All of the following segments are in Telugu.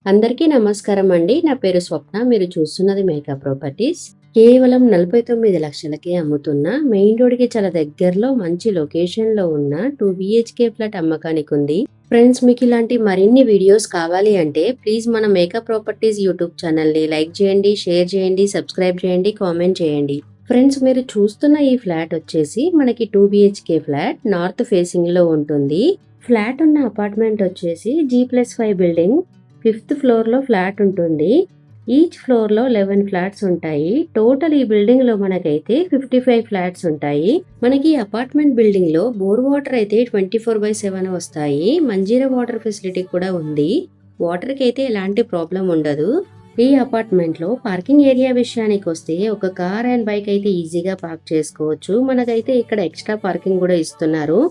అందరికీ నమస్కారం అండి. నా పేరు స్వప్న. మీరు చూస్తున్నది మేకప్ ప్రాపర్టీస్. కేవలం 49 లక్షలకే అమ్ముతున్న మెయిన్ రోడ్‌కి చాలా దగ్గరలో మంచి లొకేషన్‌లో ఉన్న 2 బీహెచ్‌కే ఫ్లాట్ అమ్మకానికి ఉంది. ఫ్రెండ్స్, మీకు ఇలాంటి మరిన్ని వీడియోస్ కావాలి అంటే ప్లీజ్ మన మేకప్ ప్రాపర్టీస్ యూట్యూబ్ ఛానల్‌ని లైక్ చేయండి, షేర్ చేయండి, సబ్స్క్రైబ్ చేయండి, కామెంట్ చేయండి. ఫ్రెండ్స్, మీరు చూస్తున్న ఈ ఫ్లాట్ వచ్చేసి మనకి 2 బీహెచ్‌కే ఫ్లాట్ నార్త్ ఫేసింగ్‌లో ఉంటుంది. ఫ్లాట్ ఉన్న అపార్ట్మెంట్ వచ్చేసి G+5 బిల్డింగ్ 5th ఫ్లోర్‌లో ఫ్లాట్ ఉంటుంది. ఈచ్ ఫ్లోర్‌లో 11 ఫ్లాట్స్ ఉంటాయి. టోటల్ ఈ బిల్డింగ్‌లో మనకైతే 55 ఫ్లాట్స్ ఉంటాయి. మనకి అపార్ట్మెంట్ బిల్డింగ్‌లో బోర్ వాటర్ అయితే 24/7 వస్తాయి. మంజీరా వాటర్ ఫెసిలిటీ కూడా ఉంది. వాటర్‌కి అయితే ఎలాంటి ప్రాబ్లం ఉండదు. ఈ అపార్ట్మెంట్లో పార్కింగ్ ఏరియా విషయానికి వస్తే ఒక కార్ అండ్ బైక్ అయితే ఈజీగా పార్క్ చేసుకోవచ్చు. మనకైతే ఇక్కడ ఎక్స్ట్రా పార్కింగ్ కూడా ఇస్తున్నారు.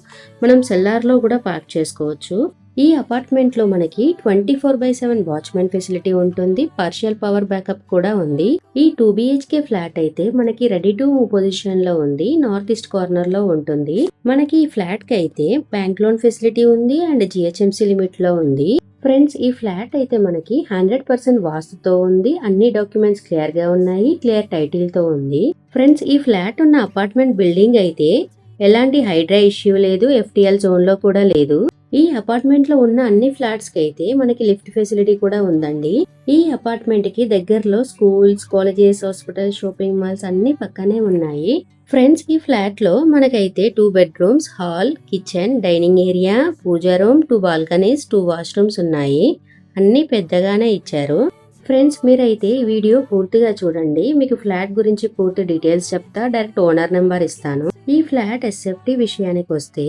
మనం సెల్లార్లో కూడా పార్క్ చేసుకోవచ్చు. ఈ అపార్ట్మెంట్ లో మనకి 24/7 వాచ్మెన్ ఫెసిలిటీ ఉంటుంది. పార్షియల్ పవర్ బ్యాకప్ కూడా ఉంది. ఈ 2 బీహెచ్కే ఫ్లాట్ అయితే మనకి రెడీ టు మూవ్ పొజిషన్ లో ఉంది. నార్త్ ఈస్ట్ కార్నర్ లో ఉంటుంది. మనకి ఈ ఫ్లాట్ కి అయితే బ్యాంక్ లోన్ ఫెసిలిటీ ఉంది అండ్ జిహెచ్ఎంసీ లిమిట్ లో ఉంది. ఫ్రెండ్స్, ఈ ఫ్లాట్ అయితే మనకి 100% వాస్తుతో ఉంది. అన్ని డాక్యుమెంట్స్ క్లియర్ గా ఉన్నాయి. క్లియర్ టైటిల్ తో ఉంది. ఫ్రెండ్స్, ఈ ఫ్లాట్ ఉన్న అపార్ట్మెంట్ బిల్డింగ్ అయితే ఎలాంటి హైడ్రా ఇష్యూ లేదు. ఎఫ్టిఎల్ జోన్ లో కూడా లేదు. ఈ అపార్ట్మెంట్ లో ఉన్న అన్ని ఫ్లాట్స్ కి అయితే మనకి లిఫ్ట్ ఫెసిలిటీ కూడా ఉందండి. ఈ అపార్ట్మెంట్ కి దగ్గరలో schools, colleges, hospitals, shopping malls అన్ని పక్కనే ఉన్నాయి. ఫ్రెండ్స్, ఈ ఫ్లాట్ లో మనకైతే 2 bedrooms, hall, kitchen, dining area, puja room, 2 balconies, 2 washrooms ఉన్నాయి. అన్ని పెద్దగానే ఇచ్చారు. ఫ్రెండ్స్, మీరైతే ఈ వీడియో పూర్తిగా చూడండి. మీకు ఫ్లాట్ గురించి పూర్తి డీటెయిల్స్ చెప్తా. డైరెక్ట్ ఓనర్ నెంబర్ ఇస్తాను. ఈ ఫ్లాట్ ఎస్ఎఫ్టీ విషయానికి వస్తే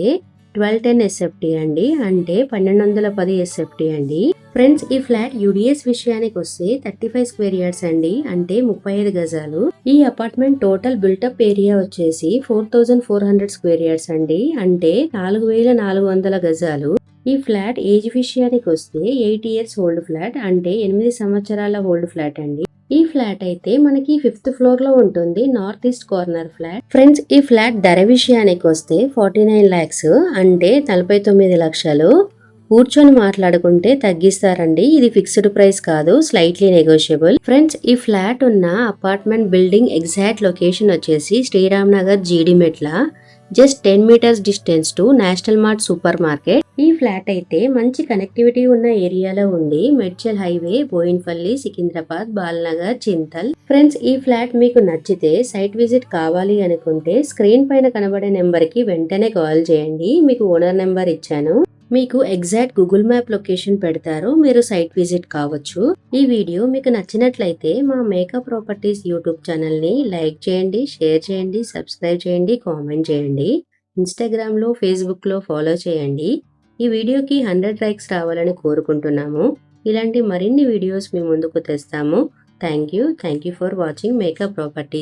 1210 ఎస్ఎఫ్టీ అండి, అంటే 1210 ఎస్ఎఫ్టీ అండి. ఫ్రెండ్స్, ఈ ఫ్లాట్ యూడిఎస్ విషయానికి వస్తే 35 స్క్వేర్ యార్డ్స్ అండి, అంటే 35 గజాలు. ఈ అపార్ట్మెంట్ టోటల్ బిల్టప్ ఏరియా వచ్చేసి 4400 స్క్వేర్ యార్డ్స్ అండి, అంటే 4400 గజాలు. ఈ ఫ్లాట్ ఏజ్ విషయానికి వస్తే 8 ఇయర్స్ ఓల్డ్ ఫ్లాట్, అంటే 8 సంవత్సరాల ఓల్డ్ ఫ్లాట్ అండి. ఈ ఫ్లాట్ అయితే మనకి 5th ఫ్లోర్ లో ఉంటుంది. North east corner flat. Friends, ఈ ఫ్లాట్ ధర విషయానికి వస్తే 49 lakhs, అంటే 49 లక్షలు. కూర్చొని మాట్లాడుకుంటే తగ్గిస్తారండి. ఇది ఫిక్స్డ్ ప్రైస్ కాదు, స్లైట్లీ నెగోషియబుల్. ఫ్రెండ్స్, ఈ ఫ్లాట్ ఉన్న అపార్ట్మెంట్ బిల్డింగ్ ఎగ్జాక్ట్ లొకేషన్ వచ్చేసి శ్రీరామ్ నగర్ జీడి మెట్ల, just 10 meters distance to national mart super market. ఈ ఫ్లాట్ అయితే మంచి కనెక్టివిటీ ఉన్న ఏరియాలో ఉంది. మెడ్చల్ హైవే, బోయిన్పల్లి, సికింద్రాబాద్, బాల్నగర్, చింతల్. ఫ్రెండ్స్, ఈ ఫ్లాట్ మీకు నచ్చితే సైట్ విజిట్ కావాలి అనుకుంటే స్క్రీన్ పైన కనబడే నెంబర్ కి వెంటనే కాల్ చేయండి. మీకు ఓనర్ నెంబర్ ఇచ్చాను. మీకు ఎగ్జాక్ట్ గూగుల్ మ్యాప్ లొకేషన్ పెడతారు. మీరు సైట్ విజిట్ కావచ్చు. ఈ వీడియో మీకు నచ్చినట్లయితే మా మేకప్ ప్రాపర్టీస్ యూట్యూబ్ ఛానల్ ని లైక్ చేయండి, షేర్ చేయండి, సబ్స్క్రైబ్ చేయండి, కామెంట్ చేయండి. ఇన్స్టాగ్రామ్ లో, ఫేస్బుక్ లో ఫాలో చేయండి. ఈ వీడియోకి 100 లైక్స్ రావాలని కోరుకుంటున్నాము. ఇలాంటి మరిన్ని వీడియోస్ మీ ముందుకు తెస్తాము. Thank you for watching makeup properties.